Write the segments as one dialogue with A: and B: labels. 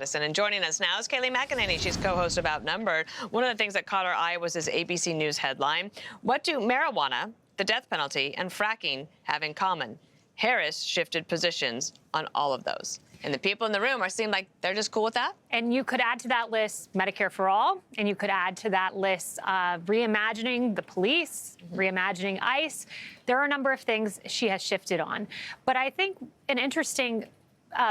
A: And joining us now is Kayleigh McEnany. She's co-host of Outnumbered. One of the things that caught our eye was this ABC News headline. What do marijuana, the death penalty, and fracking have in common? Harris shifted positions on all of those. And the people in the room seem like they're just cool with that.
B: And you could add to that list Medicare for all, and you could add to that list reimagining the police, reimagining ICE. There are a number of things she has shifted on. But I think an interesting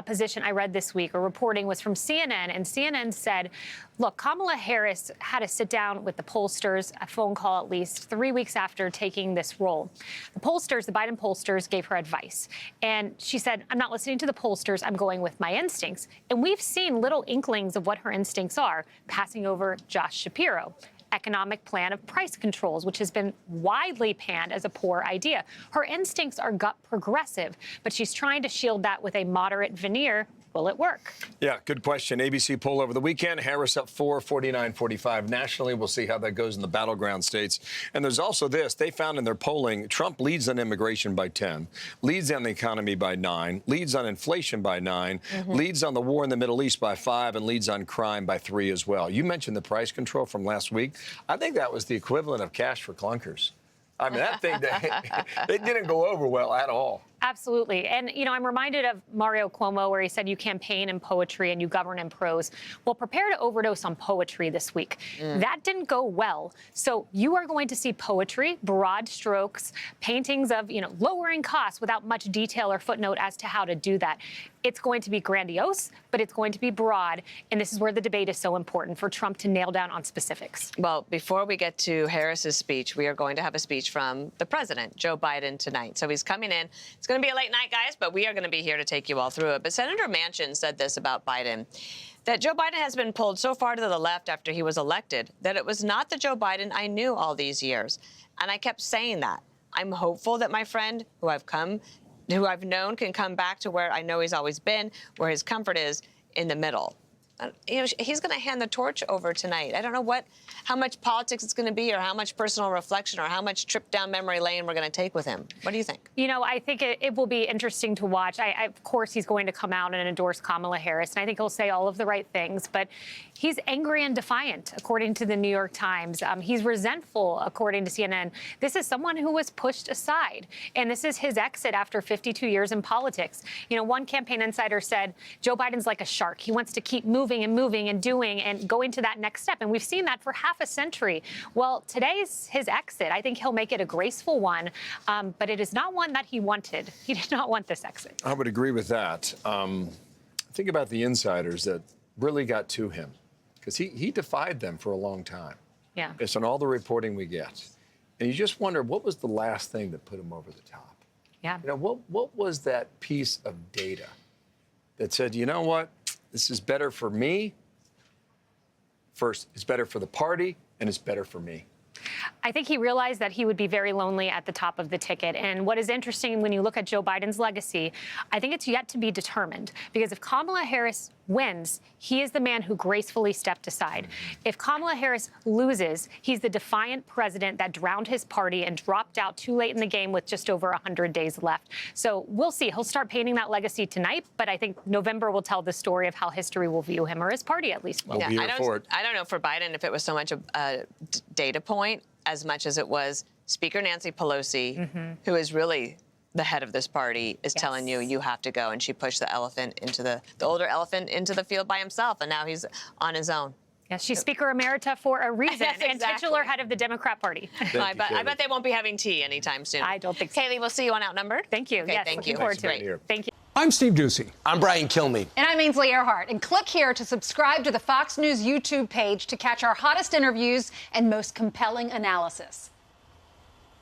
B: position I read this week, or reporting, was from CNN, and CNN said, look, Kamala Harris had to sit down with the pollsters, a phone call at least, 3 weeks after taking this role. The pollsters, the Biden pollsters, gave her advice. And she said, I'm not listening to the pollsters, I'm going with my instincts. And we've seen little inklings of what her instincts are, passing over Josh Shapiro. Economic plan of price controls, which has been widely panned as a poor idea. Her instincts are gut progressive, but she's trying to shield that with a moderate veneer. Will it work?
C: Yeah, good question. ABC poll over the weekend. Harris up 49-45 nationally. We'll see how that goes in the battleground states. And there's also this. They found in their polling, Trump leads on immigration by 10, leads on the economy by 9, leads on inflation by 9, leads on the war in the Middle East by 5, and leads on crime by 3 as well. You mentioned the price control from last week. I think that was the equivalent of cash for clunkers. I mean, that thing, it didn't go over well at all.
B: Absolutely. And, you know, I'm reminded of Mario Cuomo, where he said you campaign in poetry and you govern in prose. Well, prepare to overdose on poetry this week. That didn't go well. So you are going to see poetry, broad strokes, paintings of, you know, lowering costs without much detail or footnote as to how to do that. It's going to be grandiose, but it's going to be broad. And this is where the debate is so important for Trump to nail down on specifics.
A: Well, before we get to Harris's speech, we are going to have a speech from the president, Joe Biden, tonight. So he's coming in. It's going to be a late night, guys, but we are going to be here to take you all through it. But Senator Manchin said this about Biden, that Joe Biden has been pulled so far to the left after he was elected that it was not the Joe Biden I knew all these years. And I kept saying that. I'm hopeful that my friend who I've known can come back to where I know he's always been, where his comfort is, in the middle. You know, he's going to hand the torch over tonight. I don't know how much politics it's going to be, or how much personal reflection, or how much trip down memory lane we're going to take with him. What do you think?
B: You know, I think it will be interesting to watch. Of course, he's going to come out and endorse Kamala Harris, and I think he'll say all of the right things. But he's angry and defiant, according to the New York Times. He's resentful, according to CNN. This is someone who was pushed aside, and this is his exit after 52 years in politics. You know, one campaign insider said, Joe Biden's like a shark. He wants to keep moving and doing and going to that next step. And we've seen that for half a century. Well, today's his exit. I think he'll make it a graceful one, but it is not one that he wanted. He did not want this exit.
C: I would agree with that. Think about the insiders that really got to him, because he defied them for a long time.
B: Yeah.
C: It's on all the reporting we get. And you just wonder, what was the last thing that put him over the top?
B: Yeah.
C: You know, what was that piece of data that said, you know what? This is better for me. First, it's better for the party, and it's better for me.
B: I think he realized that he would be very lonely at the top of the ticket. And what is interesting when you look at Joe Biden's legacy, I think it's yet to be determined. Because if Kamala Harris wins, he is the man who gracefully stepped aside. If Kamala Harris loses, he's the defiant president that drowned his party and dropped out too late in the game with just over 100 days left. So we'll see. He'll start painting that legacy tonight. But I think November will tell the story of how history will view him, or his party at least.
C: I'll be here for it.
A: I don't know for Biden if it was so much a data point as much as it was Speaker Nancy Pelosi, who is really the head of this party, is telling you have to go. And she pushed the older elephant into the field by himself. And now he's on his own.
B: Yes, she's Speaker Emerita for a reason,
A: Yes, exactly.
B: And titular head of the Democrat Party.
A: I bet they won't be having tea anytime soon.
B: I don't think so.
A: Kayleigh, we'll see you on Outnumbered.
B: Thank you.
A: Okay,
B: yes,
A: thank
B: looking
A: you.
B: forward to it. Thank you.
D: I'm Steve Doocy.
E: I'm Brian Kilmeade.
F: And I'm Ainsley Earhart. And click here to subscribe to the Fox News YouTube page to catch our hottest interviews and most compelling analysis.